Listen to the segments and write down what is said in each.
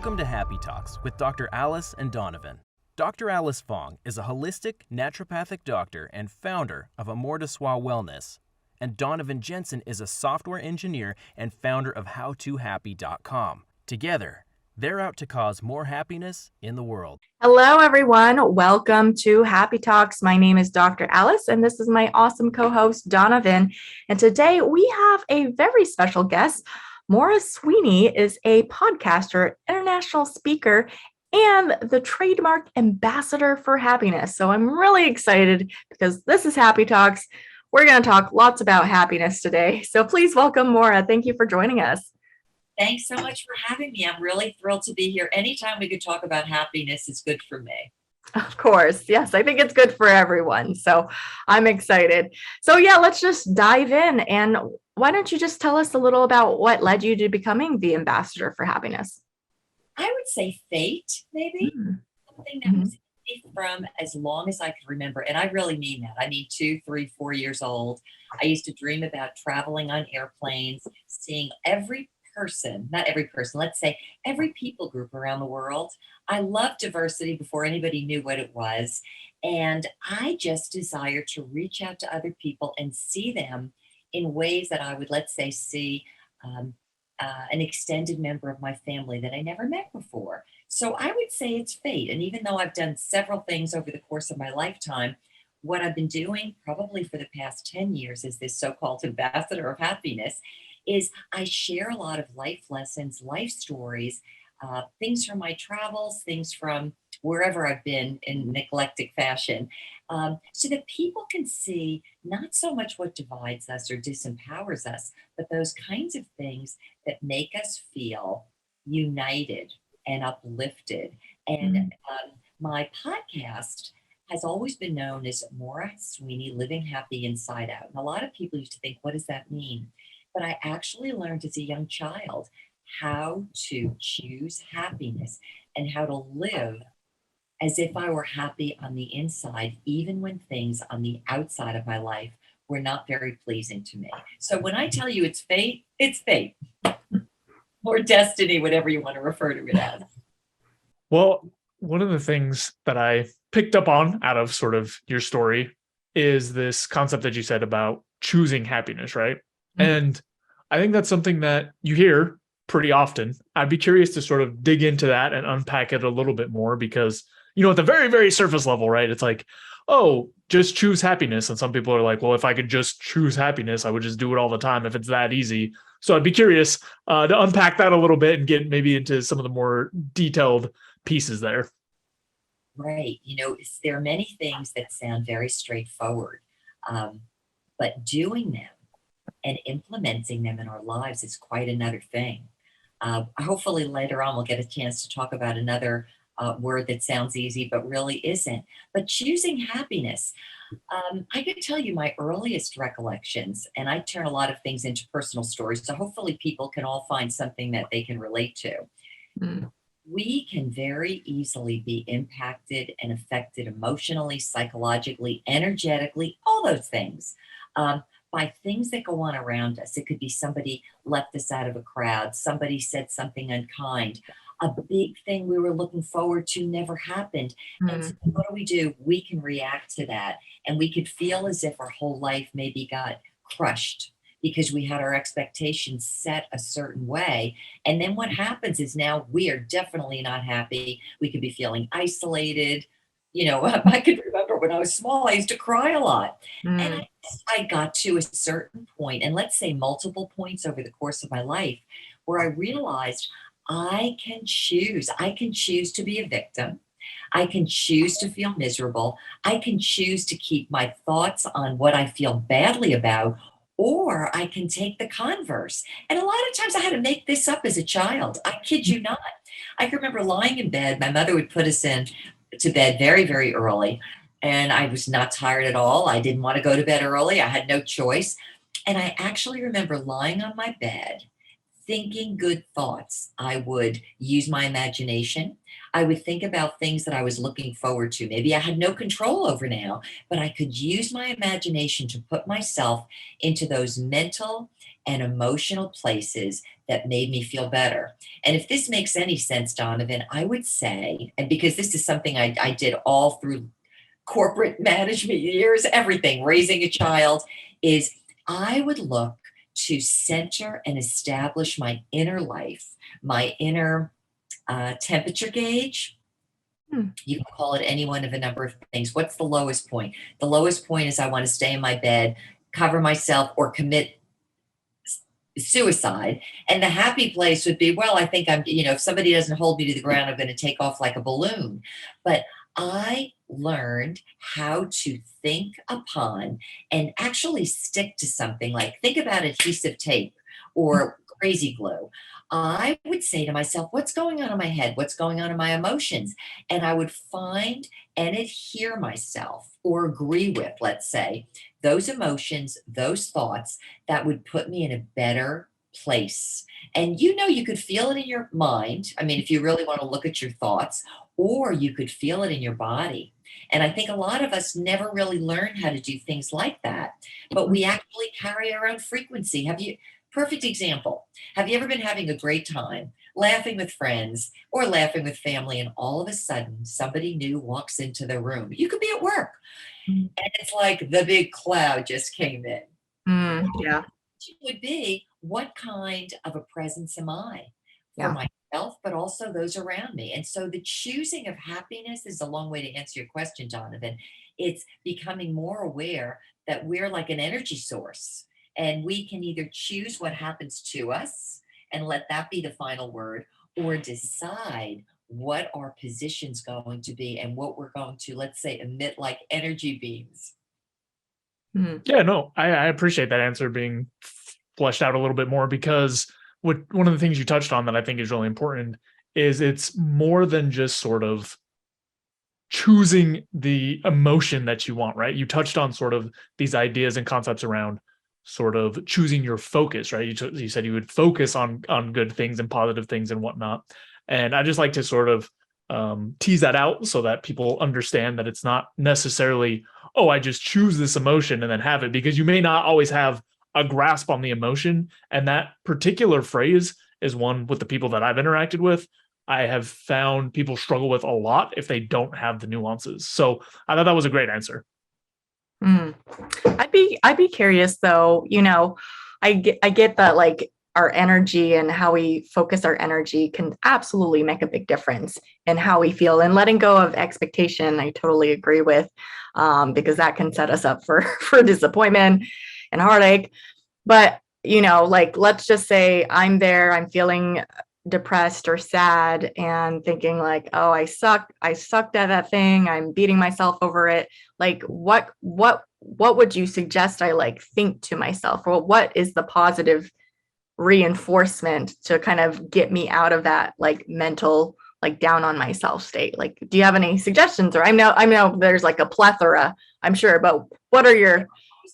Welcome to Happy Talks with Dr. Alice and Donovan. Dr. Alice Fong is a holistic naturopathic doctor and founder of Amour de Soi Wellness. And Donovan Jensen is a software engineer and founder of HowToHappy.com. Together, they're out to cause more happiness in the world. Hello, everyone. Welcome to Happy Talks. My name is Dr. Alice, and this is my awesome co-host, Donovan. And today we have a very special guest. Maura Sweeney is a podcaster, international speaker, and the trademark ambassador for happiness. So I'm really excited because this is Happy Talks. We're going to talk lots about happiness today. So please welcome Maura. Thank you for joining us. Thanks so much for having me. I'm really thrilled to be here. Anytime we could talk about happiness is good for me. Of course. Yes, I think it's good for everyone. So I'm excited. So yeah, let's just dive in. And why don't you just tell us a little about what led you to becoming the ambassador for happiness? I would say fate, maybe. Something that was in me from as long as I can remember. And I really mean that. I mean, 2, 3, 4 years old. I used to dream about traveling on airplanes, seeing every person, not every person, let's say every people group around the world. I loved diversity before anybody knew what it was. And I just desired to reach out to other people and see them in ways that I would, let's say, see an extended member of my family that I never met before. So I would say it's fate. And even though I've done several things over the course of my lifetime, what I've been doing probably for the past 10 years as this so-called ambassador of happiness is I share a lot of life lessons, life stories, things from my travels, things from wherever I've been in an eclectic fashion, so that people can see not so much what divides us or disempowers us, but those kinds of things that make us feel united and uplifted. And my podcast has always been known as Maura Sweeney, Living Happy Inside Out. And a lot of people used to think, what does that mean? But I actually learned as a young child how to choose happiness and how to live as if I were happy on the inside, even when things on the outside of my life were not very pleasing to me. So when I tell you it's fate, or destiny, whatever you want to refer to it as. Well, one of the things that I picked up on out of sort of your story is this concept that you said about choosing happiness, right? And I think that's something that you hear pretty often. I'd be curious to sort of dig into that and unpack it a little bit more because, you know, at the very, very surface level, right? It's like, oh, just choose happiness. And some people are like, well, if I could just choose happiness, I would just do it all the time if it's that easy. So I'd be curious to unpack that a little bit and get maybe into some of the more detailed pieces there. Right. You know, there are many things that sound very straightforward, but doing them and implementing them in our lives is quite another thing. Hopefully later on, we'll get a chance to talk about another word that sounds easy, but really isn't. But choosing happiness, I can tell you my earliest recollections, and I turn a lot of things into personal stories. So hopefully people can all find something that they can relate to. We can very easily be impacted and affected emotionally, psychologically, energetically, all those things. By things that go on around us. It could be somebody left us out of a crowd, somebody said something unkind, a big thing we were looking forward to never happened. And so what do? We can react to that. And we could feel as if our whole life maybe got crushed because we had our expectations set a certain way. And then what happens is now we are definitely not happy. We could be feeling isolated. You know, I could remember when I was small, I used to cry a lot. And I got to a certain point, and let's say multiple points over the course of my life, where I realized I can choose. I can choose to be a victim. I can choose to feel miserable. I can choose to keep my thoughts on what I feel badly about, or I can take the converse. And a lot of times I had to make this up as a child. I kid you not. I can remember lying in bed. My mother would put us to bed very, very early. And I was not tired at all. I didn't want to go to bed early. I had no choice. And I actually remember lying on my bed thinking good thoughts. I would use my imagination. I would think about things that I was looking forward to. Maybe I had no control over now, but I could use my imagination to put myself into those mental and emotional places that made me feel better. And if this makes any sense, Donovan, I would say, and because this is something I did all through corporate management years, everything, raising a child, is I would look to center and establish my inner life, my inner temperature gauge. You can call it any one of a number of things. What's the lowest point? The lowest point is I want to stay in my bed, cover myself, or commit suicide. And the happy place would be, well, I think I'm, if somebody doesn't hold me to the ground, I'm going to take off like a balloon. But I learned how to think upon and actually stick to something, like think about adhesive tape or crazy glue. I would say to myself, what's going on in my head? What's going on in my emotions? And I would find and adhere myself or agree with, let's say, those emotions, those thoughts that would put me in a better place. And you could feel it in your mind. I mean, if you really want to look at your thoughts, or you could feel it in your body. And I think a lot of us never really learn how to do things like that, but we actually carry our own frequency. Perfect example. Have you ever been having a great time, laughing with friends or laughing with family, and all of a sudden somebody new walks into the room? You could be at work and it's like the big cloud just came in. Yeah. It would be, what kind of a presence am I for Yeah. myself, but also those around me? And so the choosing of happiness is a long way to answer your question, Donovan. It's becoming more aware that we're like an energy source, and we can either choose what happens to us and let that be the final word, or decide what our position's going to be and what we're going to, let's say, emit like energy beams. Yeah, no, I appreciate that answer being fleshed out a little bit more, because one of the things you touched on that I think is really important is it's more than just sort of choosing the emotion that you want, right? You touched on sort of these ideas and concepts around sort of choosing your focus, right? You said you would focus on good things and positive things and whatnot. And I just like to sort of tease that out so that people understand that it's not necessarily, oh, I just choose this emotion and then have it, because you may not always have a grasp on the emotion. And that particular phrase is one with the people that I've interacted with, I have found people struggle with a lot if they don't have the nuances. So I thought that was a great answer. I'd be curious though, I get that, like, our energy and how we focus our energy can absolutely make a big difference in how we feel, and letting go of expectation. I totally agree with, because that can set us up for disappointment and heartache. But, like, let's just say I'm feeling depressed or sad and thinking like, oh, I sucked at that thing. I'm beating myself over it. Like, what would you suggest I like think to myself? Or what is the positive reinforcement to kind of get me out of that like mental, like, down on myself state? Like, do you have any suggestions? Or I know there's like a plethora, I'm sure, but what are your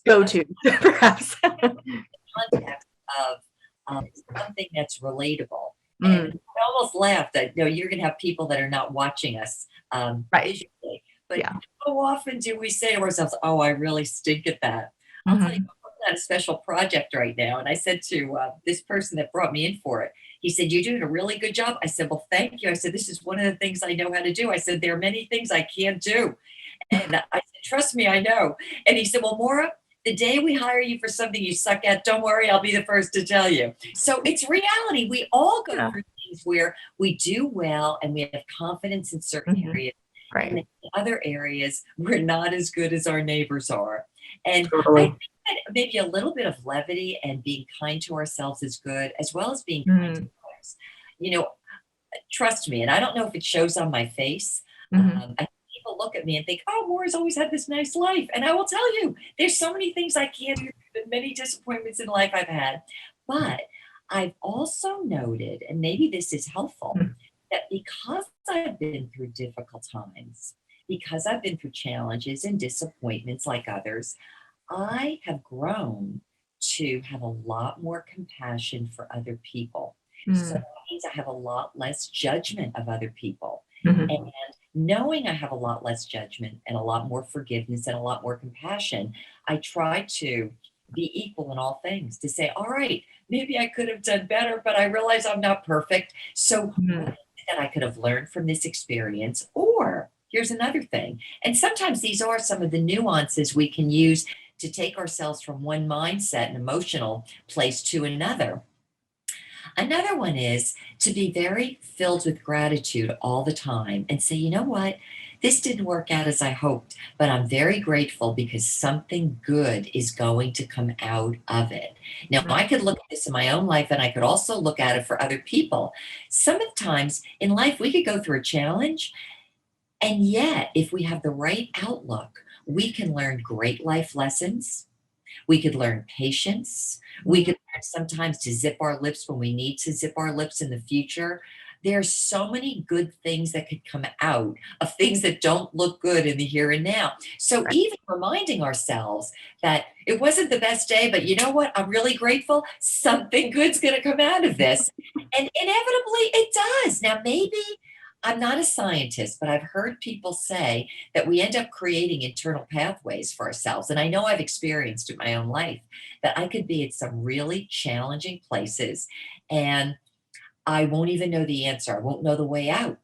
go-to perhaps? Context of something that's relatable. And I almost laughed that, you're going to have people that are not watching us Right. visually. But how often do we say to ourselves, oh, I really stink at that? I'll tell you, I'm working on a special project right now. And I said to this person that brought me in for it, he said, you're doing a really good job. I said, well, thank you. I said, this is one of the things I know how to do. I said, there are many things I can't do. And I said, trust me, I know. And he said, well, Maura, the day we hire you for something you suck at, don't worry, I'll be the first to tell you. So it's reality. We all go through things where we do well and we have confidence in certain areas. Right. And in other areas, we're not as good as our neighbors are. And Totally. I think that maybe a little bit of levity and being kind to ourselves is good, as well as being kind to others. Trust me, and I don't know if it shows on my face. I People look at me and think, oh, Maura's always had this nice life. And I will tell you, there's so many things I can't do, many disappointments in life I've had. But I've also noted, and maybe this is helpful, that because I've been through difficult times, because I've been through challenges and disappointments like others, I have grown to have a lot more compassion for other people. So Mm. that means I have a lot less judgment of other people. Mhm. And knowing I have a lot less judgment and a lot more forgiveness and a lot more compassion, I try to be equal in all things, to say, all right, maybe I could have done better, but I realize I'm not perfect. So what Mm. is it that I could have learned from this experience? Or here's another thing. And sometimes these are some of the nuances we can use to take ourselves from one mindset and emotional place to another. Another one is to be very filled with gratitude all the time and say, you know what? This didn't work out as I hoped, but I'm very grateful because something good is going to come out of it. Now, I could look at this in my own life and I could also look at it for other people. Sometimes in life, we could go through a challenge, and yet, if we have the right outlook, we can learn great life lessons. We could learn patience. We could learn sometimes to zip our lips when we need to zip our lips in the future. There's so many good things that could come out of things that don't look good in the here and now. So Right. even reminding ourselves that it wasn't the best day, but you know what? I'm really grateful. Something good's going to come out of this. And inevitably it does. Now, maybe I'm not a scientist, but I've heard people say that we end up creating internal pathways for ourselves. And I know I've experienced in my own life that I could be at some really challenging places and I won't even know the answer. I won't know the way out.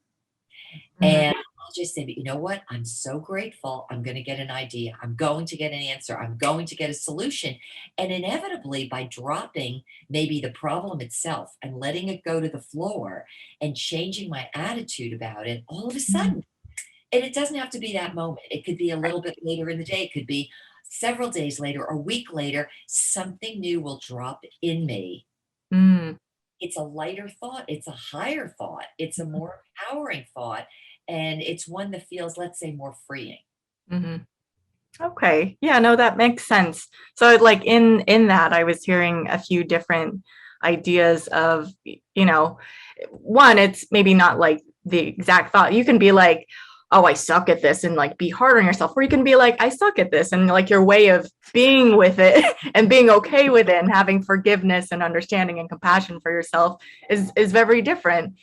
Mhm. And I'll just say, but you know what? I'm so grateful. I'm going to get an idea. I'm going to get an answer. I'm going to get a solution. And inevitably, by dropping maybe the problem itself and letting it go to the floor and changing my attitude about it, all of a Mhm. sudden, and it doesn't have to be that moment. It could be a little bit later in the day. It could be several days later or a week later. Something new will drop in me. Mm. It's a lighter thought. It's a higher thought. It's a more empowering thought. And it's one that feels, let's say, more freeing. Mhm. Okay. Yeah, no, that makes sense. So like in that I was hearing a few different ideas of, one, it's maybe not like the exact thought. You can be like, oh, I suck at this and like be hard on yourself, or you can be like, I suck at this, and like your way of being with it and being okay with it and having forgiveness and understanding and compassion for yourself is very different.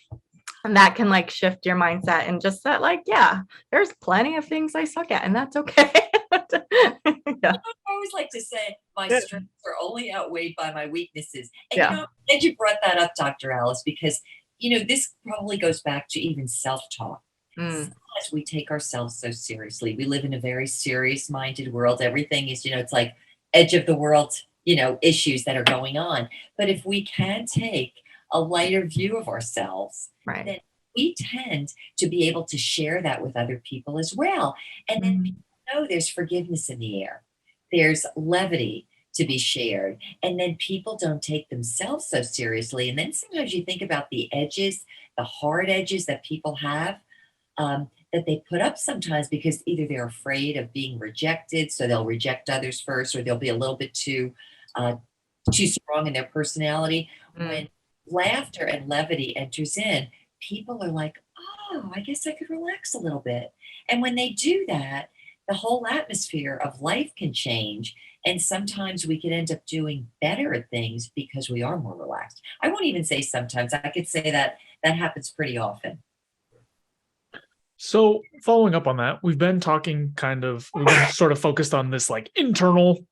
And that can like shift your mindset and just that, like, yeah, there's plenty of things I suck at, and that's okay. Yeah. I always like to say my Yeah. strengths are only outweighed by my weaknesses. And Yeah. you know, I'm glad you brought that up, Dr. Alice, because this probably goes back to even self-talk. Mm. Sometimes we take ourselves so seriously. We live in a very serious-minded world. Everything is, it's like edge of the world, issues that are going on. But if we can take a lighter view of ourselves, Right. then we tend to be able to share that with other people as well. And then Mm. people know there's forgiveness in the air. There's levity to be shared. And then people don't take themselves so seriously. And then sometimes you think about the edges, the hard edges that people have, that they put up sometimes because either they're afraid of being rejected, so they'll reject others first, or they'll be a little bit too strong in their personality. Mm. When laughter and levity enters in, people are like, oh, I guess I could relax a little bit. And when they do that, the whole atmosphere of life can change. And sometimes we could end up doing better at things because we are more relaxed. I won't even say sometimes. I could say that that happens pretty often. So following up on that, we've been sort of focused on this like internal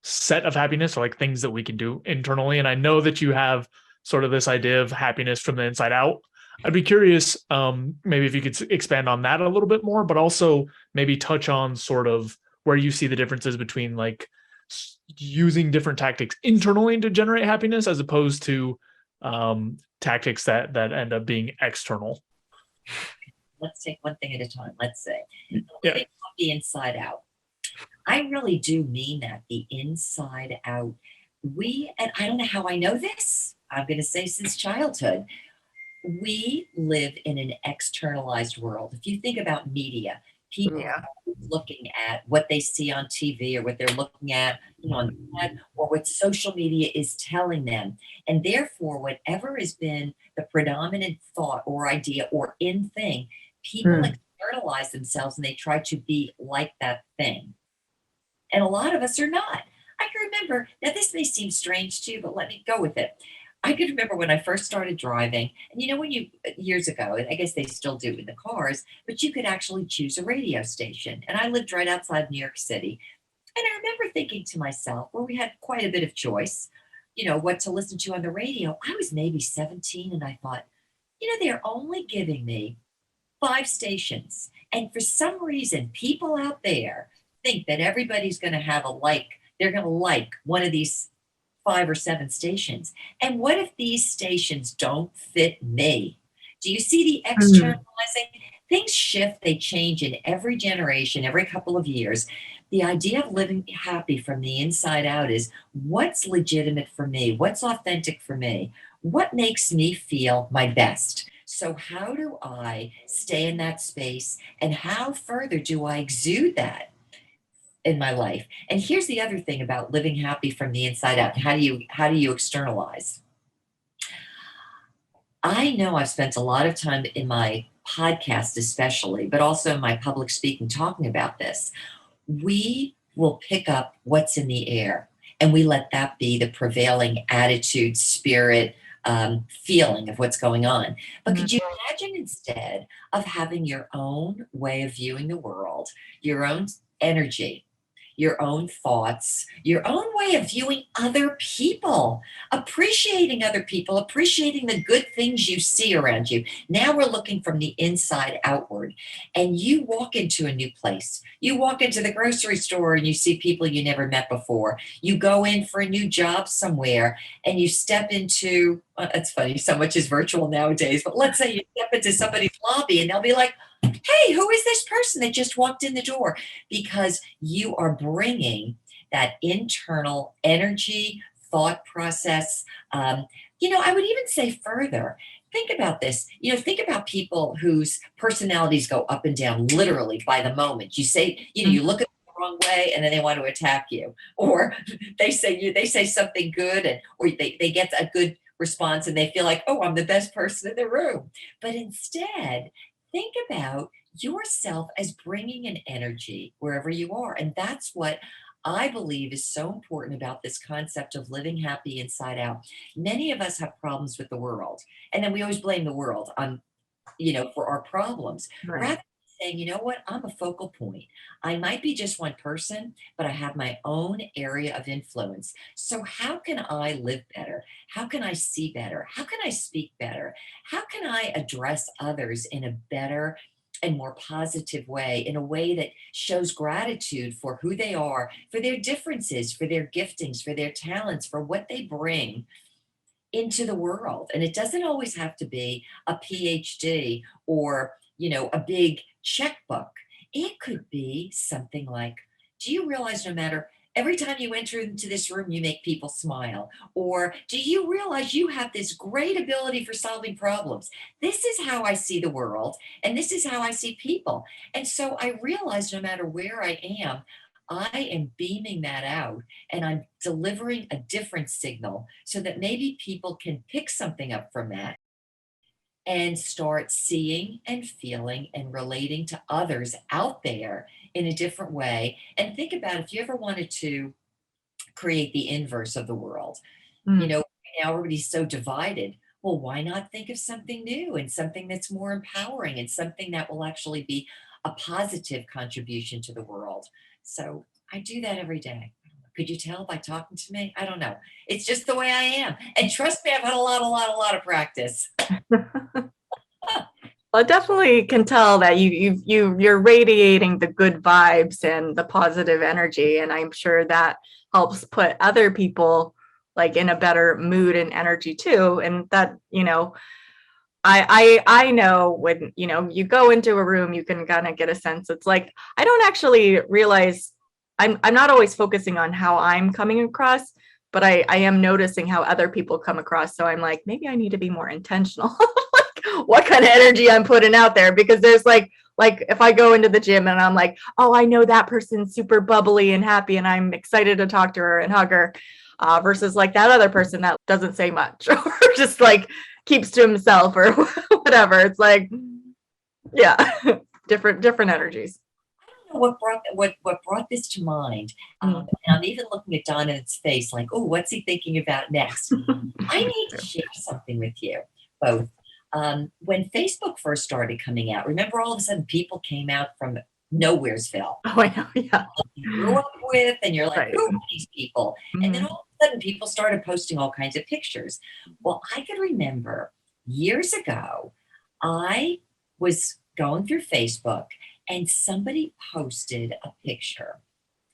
set of happiness, or like things that we can do internally. And I know that you have sort of this idea of happiness from the inside out. I'd be curious, maybe if you could expand on that a little bit more, but also maybe touch on sort of where you see the differences between like using different tactics internally to generate happiness as opposed to tactics that end up being external. Let's take one thing at a time. Let's say, Yeah. think of the inside out. I really do mean that, the inside out. And I don't know how I know this, I'm going to say since childhood, we live in an externalized world. If you think about media, people Yeah. are looking at what they see on TV or what they're looking at on the web, or what social media is telling them. And therefore, whatever has been the predominant thought or idea or in thing, people Mm. externalize themselves and they try to be like that thing. And a lot of us are not. I remember, now this may seem strange too, but let me go with it. I could remember when I first started driving, and when years ago, I guess they still do in the cars, but you could actually choose a radio station. And I lived right outside New York City. And I remember thinking to myself, well, we had quite a bit of choice, what to listen to on the radio. I was maybe 17 and I thought, they're only giving me 5 stations. And for some reason, people out there think that everybody's going to they're going to like one of these 5 or 7 stations. And what if these stations don't fit me? Do you see the externalizing? Things shift, they change in every generation, every couple of years. The idea of living happy from the inside out is what's legitimate for me? What's authentic for me? What makes me feel my best? So how do I stay in that space? And how further do I exude that in my life? And here's the other thing about living happy from the inside out. How do you externalize? I know I've spent a lot of time in my podcast especially, but also in my public speaking talking about this. We will pick up what's in the air and we let that be the prevailing attitude, spirit, feeling of what's going on. But could you imagine instead of having your own way of viewing the world, your own energy, your own thoughts, your own way of viewing other people, appreciating other people, appreciating the good things you see around you. Now we're looking from the inside outward. And you walk into a new place. You walk into the grocery store and you see people you never met before. You go in for a new job somewhere and you step into, it's funny, so much is virtual nowadays, but let's say you step into somebody's lobby and they'll be like, hey, who is this person that just walked in the door? Because you are bringing that internal energy, thought process. I would even say further, think about this. Think about people whose personalities go up and down literally by the moment. You say, you look at them the wrong way and then they want to attack you. Or they say something good or they get a good response and they feel like, oh, I'm the best person in the room. But instead, think about yourself as bringing an energy wherever you are. And that's what I believe is so important about this concept of living happy inside out. Many of us have problems with the world. And then we always blame the world on, for our problems. Right. Rather than saying, you know what, I'm a focal point. I might be just one person, but I have my own area of influence. So how can I live better? How can I see better? How can I speak better? How can I address others in a better and more positive way, in a way that shows gratitude for who they are, for their differences, for their giftings, for their talents, for what they bring into the world? And it doesn't always have to be a PhD or, a big checkbook. It could be something like, do you realize every time you enter into this room, you make people smile? Or do you realize you have this great ability for solving problems? This is how I see the world, and this is how I see people. And so I realize no matter where I am beaming that out and I'm delivering a different signal so that maybe people can pick something up from that and start seeing and feeling and relating to others out there in a different way. And think about if you ever wanted to create the inverse of the world. Now everybody's so divided. Well, why not think of something new and something that's more empowering and something that will actually be a positive contribution to the world? So I do that every day. Could you tell by talking to me? I don't know. It's just the way I am. And trust me, I've had a lot of practice. Well, I definitely can tell that you're radiating the good vibes and the positive energy, and I'm sure that helps put other people like in a better mood and energy too. And that, I know when, you go into a room, you can kind of get a sense. It's like, I don't actually realize I'm not always focusing on how I'm coming across, but I am noticing how other people come across. So I'm like, maybe I need to be more intentional, like what kind of energy I'm putting out there, because there's like if I go into the gym and I'm like, oh, I know that person's super bubbly and happy and I'm excited to talk to her and hug her, versus like that other person that doesn't say much or just like keeps to himself or whatever. It's like, yeah, different energies. know what brought this to mind. And I'm even looking at Donovan's face, like, oh, what's he thinking about next? I need to share something with you both. When Facebook first started coming out, remember all of a sudden people came out from Nowheresville. Oh, I know. Yeah. You grew up with, and you're like, Right. who are these people? And then all of a sudden people started posting all kinds of pictures. Well, I could remember years ago, I was going through Facebook and somebody posted a picture.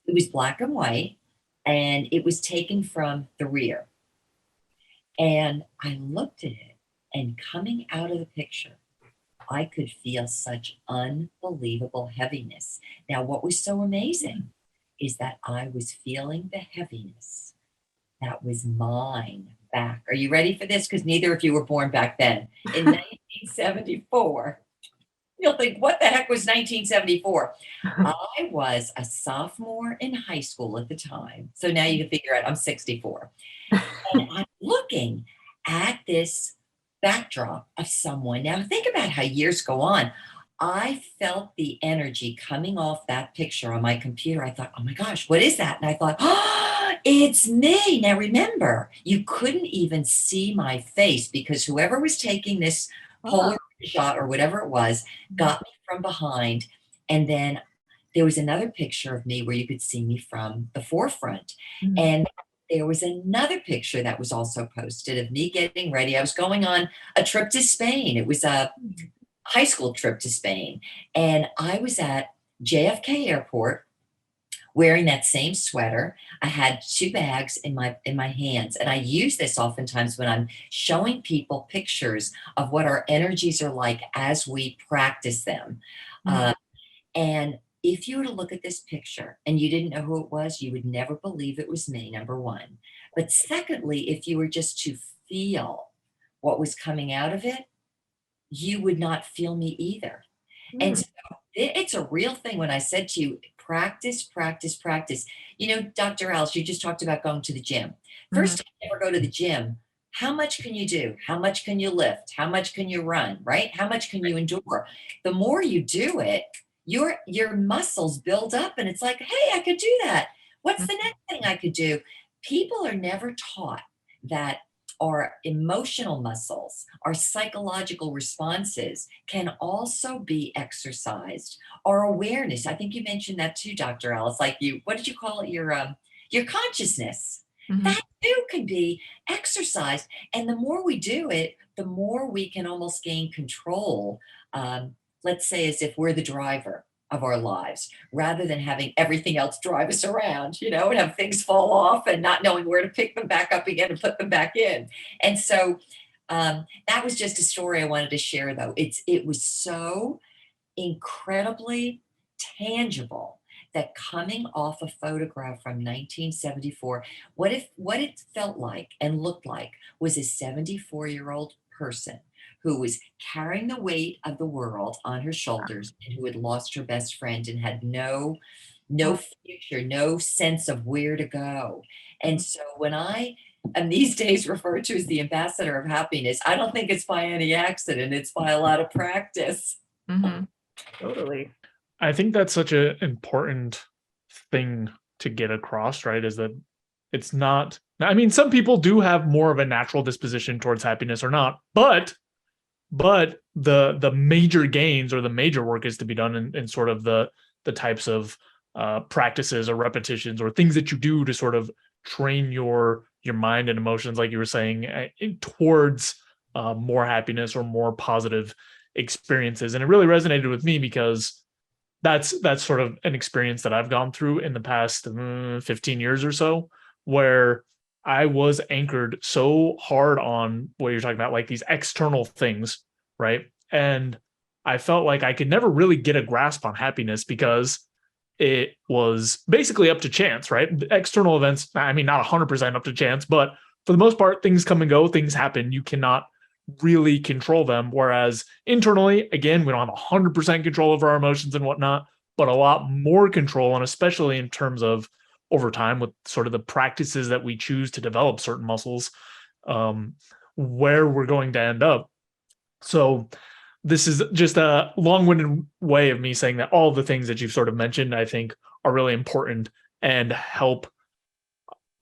It was black and white, and it was taken from the rear. And I looked at it, and coming out of the picture, I could feel such unbelievable heaviness. Now, what was so amazing is that I was feeling the heaviness that was mine back. Are you ready for this? Because neither of you were born back then. In 1974, you'll think, what the heck was 1974? I was a sophomore in high school at the time. So now you can figure out I'm 64. And I'm looking at this backdrop of someone. Now think about how years go on. I felt the energy coming off that picture on my computer. I thought, oh my gosh, what is that? And I thought, oh, it's me. Now remember, you couldn't even see my face because whoever was taking this Polaroid shot or whatever it was got me from behind. And then there was another picture of me where you could see me from the forefront. And there was another picture that was also posted of me getting ready. I was going on a trip to Spain. It was a high school trip to Spain. And I was at JFK Airport wearing that same sweater. I had 2 bags in my hands. And I use this oftentimes when I'm showing people pictures of what our energies are like as we practice them. And if you were to look at this picture and you didn't know who it was, you would never believe it was me, number one. But secondly, if you were just to feel what was coming out of it, you would not feel me either. And so it's a real thing when I said to you, practice, practice, practice. You know, Dr. Alice, you just talked about going to the gym. First time you ever go to the gym, how much can you do? How much can you lift? How much can you run, right? How much can you endure? The more you do it, your muscles build up and it's like, hey, I could do that. What's the next thing I could do? People are never taught that our emotional muscles, our psychological responses can also be exercised. Our awareness, I think you mentioned that too, Dr. Alice, like what did you call it? Your consciousness. That too can be exercised. And the more we do it, the more we can almost gain control. Let's say as if we're the driver of our lives, rather than having everything else drive us around, and have things fall off and not knowing where to pick them back up again and put them back in. And so that was just a story I wanted to share, though. It was so incredibly tangible that coming off a photograph from 1974, what it felt like and looked like was a 74-year-old person who was carrying the weight of the world on her shoulders and who had lost her best friend and had no future, no sense of where to go. And so when I am these days referred to as the ambassador of happiness, I don't think it's by any accident. It's by a lot of practice. Totally. I think that's such an important thing to get across, right? Is that it's not, I mean, some people do have more of a natural disposition towards happiness or not, but the major gains or the major work is to be done in sort of the types of practices or repetitions or things that you do to sort of train your mind and emotions, like you were saying, towards more happiness or more positive experiences. And it really resonated with me because that's sort of an experience that I've gone through in the past 15 years or so, where I was anchored so hard on what you're talking about, like these external things, right? And I felt like I could never really get a grasp on happiness because it was basically up to chance, right? External events, I mean, not 100% up to chance, but for the most part, things come and go, things happen. You cannot really control them. Whereas internally, again, we don't have 100% control over our emotions and whatnot, but a lot more control. And especially in terms of over time with sort of the practices that we choose to develop certain muscles, where we're going to end up. So this is just a long-winded way of me saying that all the things that you've sort of mentioned, I think, are really important and help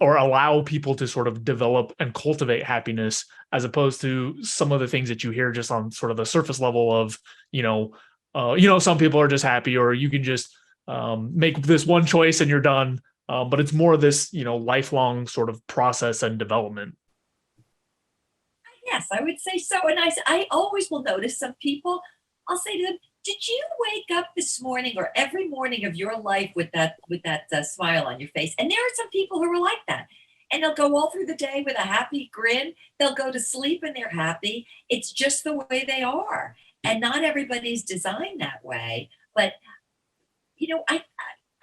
or allow people to sort of develop and cultivate happiness, as opposed to some of the things that you hear just on sort of the surface level of, some people are just happy, or you can just make this one choice and you're done. But it's more of this, lifelong sort of process and development. Yes, I would say so. And I always will notice some people, I'll say to them, did you wake up this morning or every morning of your life with that smile on your face? And there are some people who are like that. And they'll go all through the day with a happy grin. They'll go to sleep and they're happy. It's just the way they are. And not everybody's designed that way. But,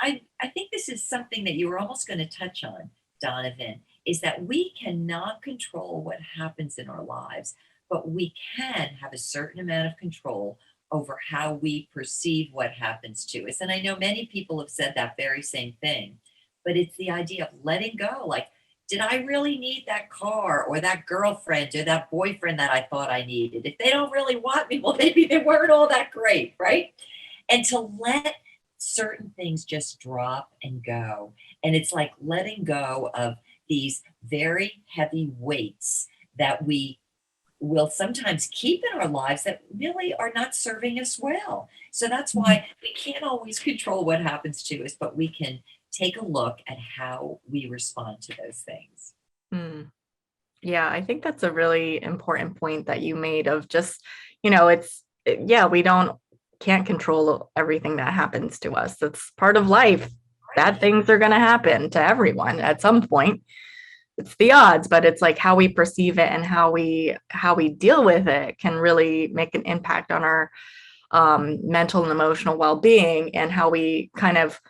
I think this is something that you were almost going to touch on, Donovan, is that we cannot control what happens in our lives, but we can have a certain amount of control over how we perceive what happens to us. And I know many people have said that very same thing, but it's the idea of letting go. Like, did I really need that car or that girlfriend or that boyfriend that I thought I needed? If they don't really want me, well, maybe they weren't all that great, right? And to let certain things just drop and go. And it's like letting go of these very heavy weights that we will sometimes keep in our lives that really are not serving us well. So that's why we can't always control what happens to us, but we can take a look at how we respond to those things. Yeah, I think that's a really important point that you made of just, we can't control everything that happens to us. It's part of life. Bad things are going to happen to everyone at some point. It's the odds, but it's like how we perceive it and how we deal with it can really make an impact on our mental and emotional well-being, and how we kind of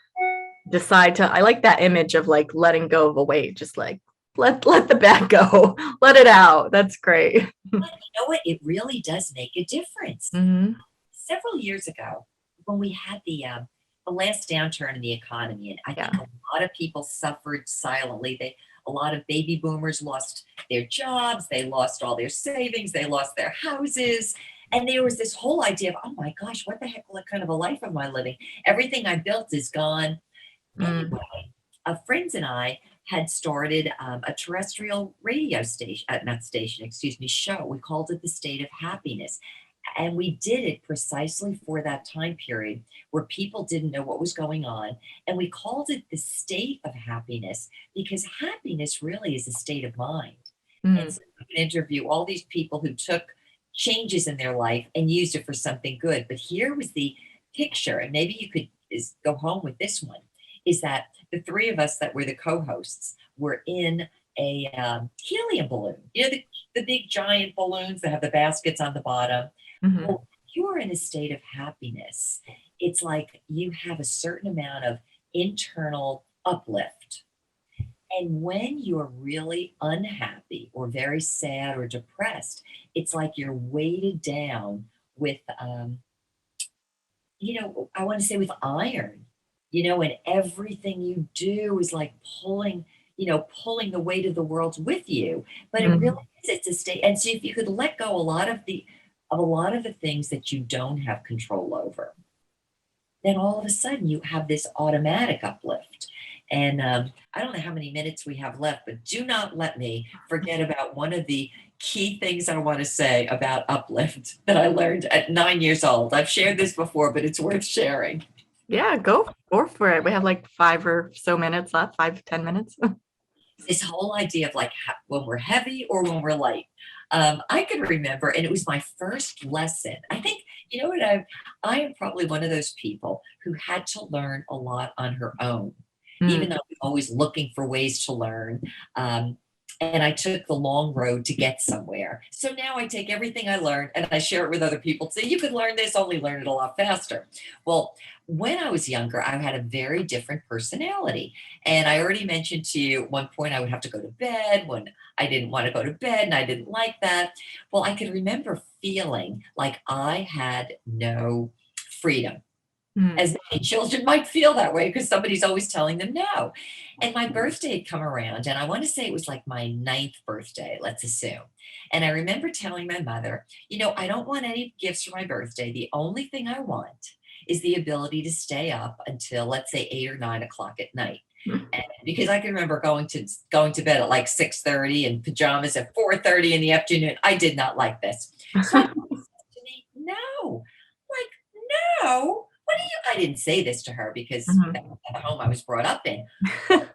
decide to. I like that image of like letting go of a weight, just like let the bad go, let it out. That's great. But you know what? It really does make a difference. Mm-hmm. Several years ago, when we had the last downturn in the economy, and I think a lot of people suffered silently. A lot of baby boomers lost their jobs, they lost all their savings, they lost their houses. And there was this whole idea of, oh my gosh, what the heck, what kind of a life am I living? Everything I built is gone. Anyway, friends and I had started a terrestrial radio station, show. We called it The State of Happiness. And we did it precisely for that time period where people didn't know what was going on. And we called it the state of happiness, because happiness really is a state of mind. And so we can interview all these people who took changes in their life and used it for something good. But here was the picture, and maybe you could go home with this one, is that the three of us that were the co-hosts were in a helium balloon. The big giant balloons that have the baskets on the bottom. Mm-hmm. Well, if you're in a state of happiness, it's like you have a certain amount of internal uplift. And when you're really unhappy or very sad or depressed, it's like you're weighted down with, I want to say with iron, and everything you do is like pulling the weight of the world with you. But it really is, it's a state. And so if you could let go a lot of the things that you don't have control over, then all of a sudden you have this automatic uplift. And I don't know how many minutes we have left, but do not let me forget about one of the key things I want to say about uplift that I learned at 9 years old. I've shared this before, but it's worth sharing. Yeah, go for it. We have like 5 or so minutes left, 5 to 10 minutes. This whole idea of like when we're heavy or when we're light. I can remember, and it was my first lesson. I think, I am probably one of those people who had to learn a lot on her own, even though I'm always looking for ways to learn. And I took the long road to get somewhere. So now I take everything I learned and I share it with other people. Say, you could learn this, only learn it a lot faster. Well, when I was younger, I had a very different personality. And I already mentioned to you at one point I would have to go to bed when I didn't want to go to bed, and I didn't like that. Well, I could remember feeling like I had no freedom. as many children might feel that way because somebody's always telling them no. And my birthday had come around, and I want to say it was like my 9th birthday, let's assume. And I remember telling my mother, I don't want any gifts for my birthday. The only thing I want is the ability to stay up until, let's say, 8 or 9 o'clock at night. And because I can remember going to bed at like 6:30 and pajamas at 4:30 in the afternoon. I did not like this. So I said to me, no, like, no. I didn't say this to her because that's the home I was brought up in. I thought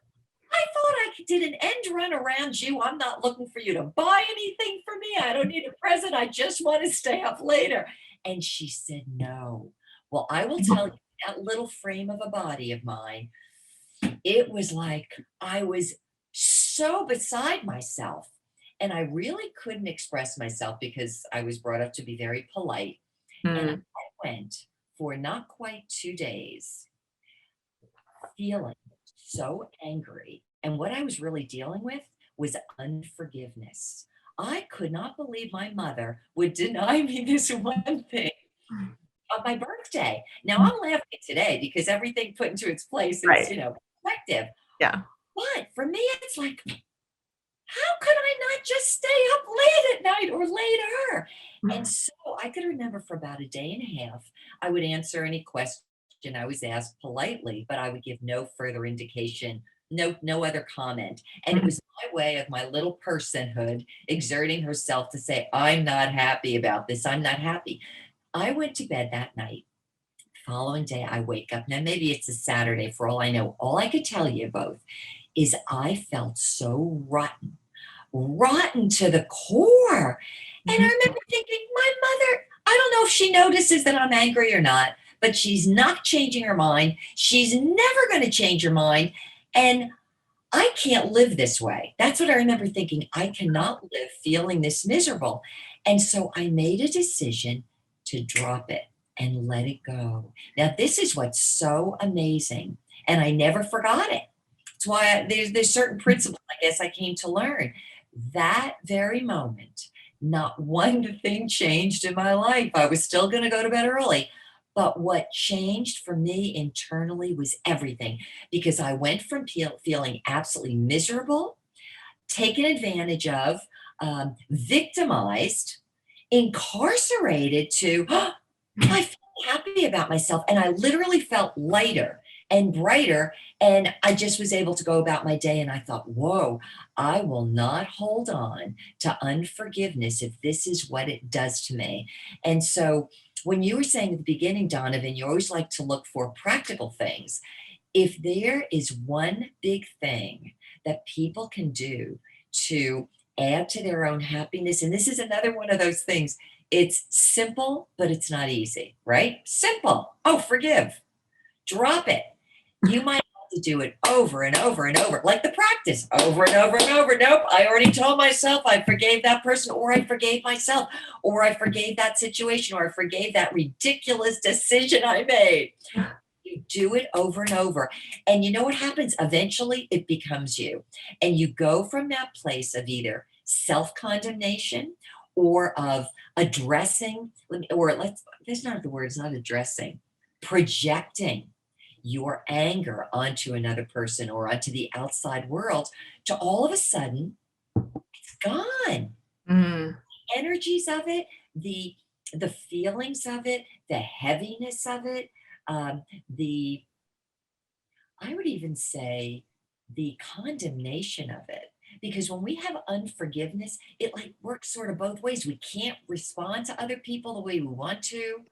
I did an end run around you. I'm not looking for you to buy anything for me. I don't need a present. I just want to stay up later. And she said, no. Well, I will tell you, that little frame of a body of mine, it was like I was so beside myself. And I really couldn't express myself because I was brought up to be very polite. And I went for not quite 2 days, feeling so angry. And what I was really dealing with was unforgiveness. I could not believe my mother would deny me this one thing on my birthday. Now I'm laughing today because everything put into its place is, perspective. Yeah. But for me, it's like, how could I not just stay up late at night or later? And so I could remember for about a day and a half, I would answer any question I was asked politely, but I would give no further indication, no other comment. And it was my way of my little personhood exerting herself to say, I'm not happy about this. I'm not happy. I went to bed that night. Following day, I wake up. Now, maybe it's a Saturday for all I know. All I could tell you both is I felt so rotten to the core. And I remember thinking, my mother, I don't know if she notices that I'm angry or not, but she's not changing her mind. She's never going to change her mind. And I can't live this way. That's what I remember thinking. I cannot live feeling this miserable. And so I made a decision to drop it and let it go. Now, this is what's so amazing. And I never forgot it. That's why there's certain principles, I guess, I came to learn. That very moment, not one thing changed in my life. I was still going to go to bed early. But what changed for me internally was everything, because I went from feeling absolutely miserable, taken advantage of, victimized, incarcerated to, I feel happy about myself. And I literally felt lighter and brighter. And I just was able to go about my day. And I thought, whoa, I will not hold on to unforgiveness if this is what it does to me. And so when you were saying at the beginning, Donovan, you always like to look for practical things. If there is one big thing that people can do to add to their own happiness, and this is another one of those things, it's simple, but it's not easy, right? Simple. Oh, forgive. Drop it. You might have to do it over and over and over, like the practice, over and over and over. Nope, I already told myself I forgave that person, or I forgave myself, or I forgave that situation, or I forgave that ridiculous decision I made. You do it over and over. And you know what happens? Eventually, it becomes you. And you go from that place of either self-condemnation or of addressing, that's not the word, it's not addressing, projecting your anger onto another person or onto the outside world, to all of a sudden, it's gone. The energies of it, the feelings of it, the heaviness of it, I would even say the condemnation of it. Because when we have unforgiveness, it like works sort of both ways. We can't respond to other people the way we want to.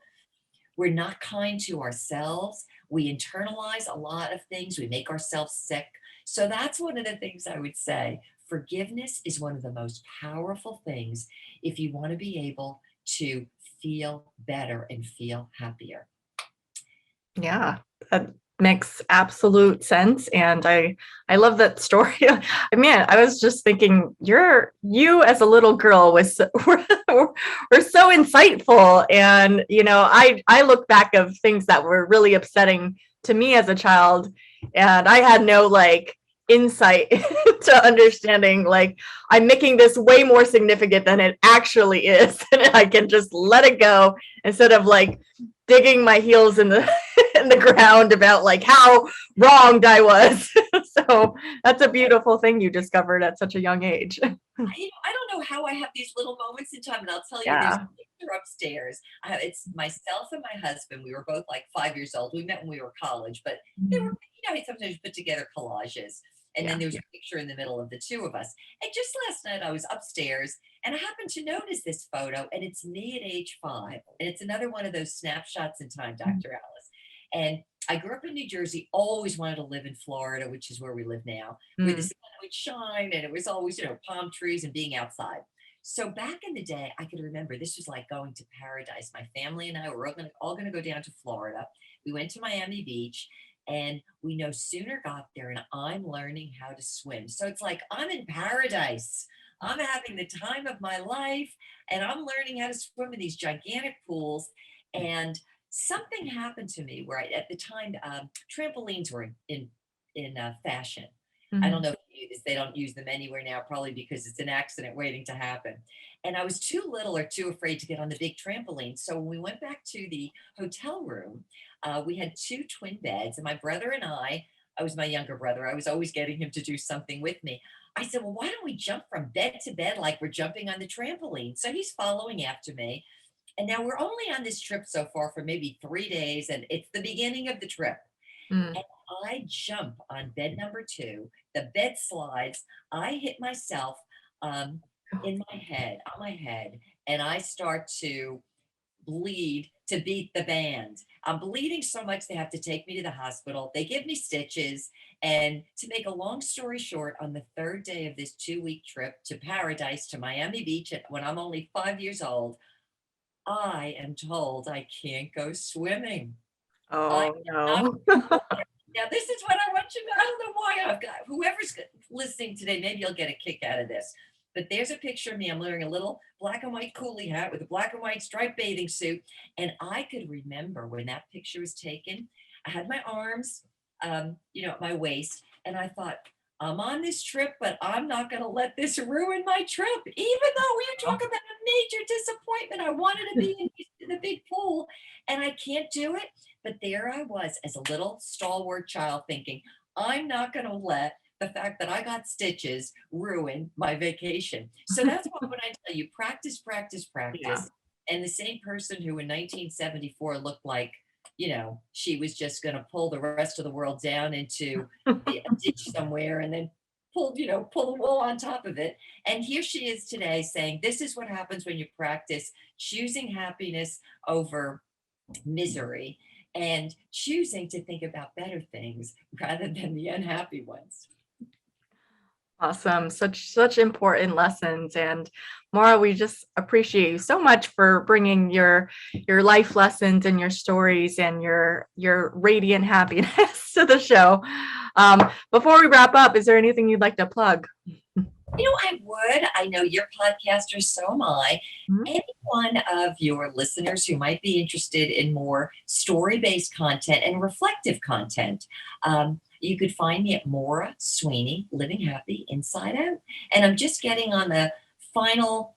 We're not kind to ourselves. We internalize a lot of things. We make ourselves sick. So that's one of the things I would say. Forgiveness is one of the most powerful things if you want to be able to feel better and feel happier. Yeah, that makes absolute sense. And I love that story. I mean, I was just thinking you as a little girl were so insightful. And, I look back of things that were really upsetting to me as a child, and I had no insight to understanding like I'm making this way more significant than it actually is. And I can just let it go instead of like digging my heels in the in the ground about like how wronged I was. So that's a beautiful thing you discovered at such a young age. I don't know how I have these little moments in time, and I'll tell you, there's Yeah. a picture upstairs. It's myself and my husband. We were both like 5 years old. We met when we were college, but they were, sometimes you put together collages. And then Yeah. there was a picture in the middle of the two of us. And just last night, I was upstairs and I happened to notice this photo, and it's me at age 5. And it's another one of those snapshots in time, Dr. Alice. And I grew up in New Jersey, always wanted to live in Florida, which is where we live now, where the Mm. sun would shine and it was always, palm trees and being outside. So back in the day, I could remember this was like going to paradise. My family and I were all going to go down to Florida. We went to Miami Beach, and we no sooner got there and I'm learning how to swim. So it's like I'm in paradise. I'm having the time of my life, and I'm learning how to swim in these gigantic pools. And something happened to me where at the time, trampolines were in fashion. I don't know if you use, they don't use them anywhere now, probably because it's an accident waiting to happen. And I was too little or too afraid to get on the big trampoline. So when we went back to the hotel room, we had 2 twin beds, and my brother and I was my younger brother. I was always getting him to do something with me. I said, well, why don't we jump from bed to bed like we're jumping on the trampoline? So he's following after me. And now we're only on this trip so far for maybe 3 days, and it's the beginning of the trip. Mm. And I jump on bed number 2. The bed slides. I hit myself on my head, and I start to bleed to beat the band. I'm bleeding so much they have to take me to the hospital. They give me stitches. And to make a long story short, on the 3rd day of this 2-week trip to paradise, to Miami Beach, when I'm only 5 years old, I am told I can't go swimming. I Oh cannot. no. Now, this is what I want you to know. I don't know why I've got whoever's listening today, maybe you'll get a kick out of this. But there's a picture of me. I'm wearing a little black and white coolie hat with a black and white striped bathing suit. And I could remember when that picture was taken, I had my arms, at my waist. And I thought, I'm on this trip, but I'm not going to let this ruin my trip. Even though we talk about a major disappointment, I wanted to be in the big pool and I can't do it. But there I was as a little stalwart child thinking, I'm not going to let the fact that I got stitches ruin my vacation. So that's why when I tell you practice, practice, practice, Yeah. and the same person who in 1974 looked like, she was just going to pull the rest of the world down into a ditch somewhere and then pull the wool on top of it. And here she is today saying, this is what happens when you practice choosing happiness over misery and choosing to think about better things rather than the unhappy ones. Awesome. Such important lessons. And Maura, we just appreciate you so much for bringing your life lessons and your stories and your radiant happiness to the show. Before we wrap up, is there anything you'd like to plug? I would. I know you're podcasters, so am I. Mhm. Any one of your listeners who might be interested in more story-based content and reflective content, you could find me at Maura Sweeney, Living Happy Inside Out. And I'm just getting on the final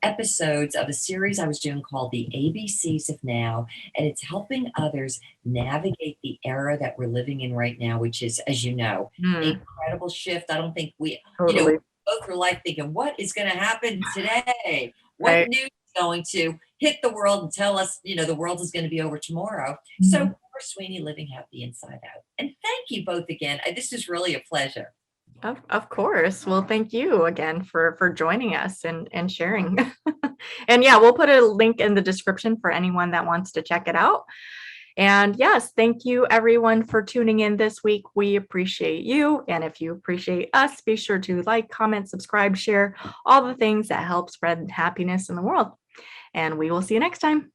episodes of a series I was doing called The ABCs of Now. And it's helping others navigate the era that we're living in right now, which is, as you know, Mm, incredible shift. I don't think we, totally. go through life thinking, what is going to happen today? What Right. news is going to hit the world and tell us, the world is going to be over tomorrow? So, Mhm. Maura Sweeney, Living Happy Inside Out. And thank you both again. This is really a pleasure. Of course. Well, thank you again for joining us and sharing. And yeah, we'll put a link in the description for anyone that wants to check it out. And yes, thank you everyone for tuning in this week. We appreciate you. And if you appreciate us, be sure to like, comment, subscribe, share, all the things that help spread happiness in the world. And we will see you next time.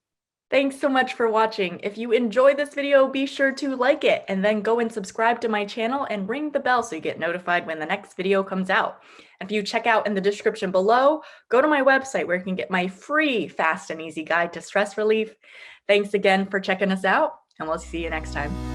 Thanks so much for watching. If you enjoyed this video, be sure to like it and then go and subscribe to my channel and ring the bell so you get notified when the next video comes out. If you check out in the description below, go to my website where you can get my free fast and easy guide to stress relief. Thanks again for checking us out, and we'll see you next time.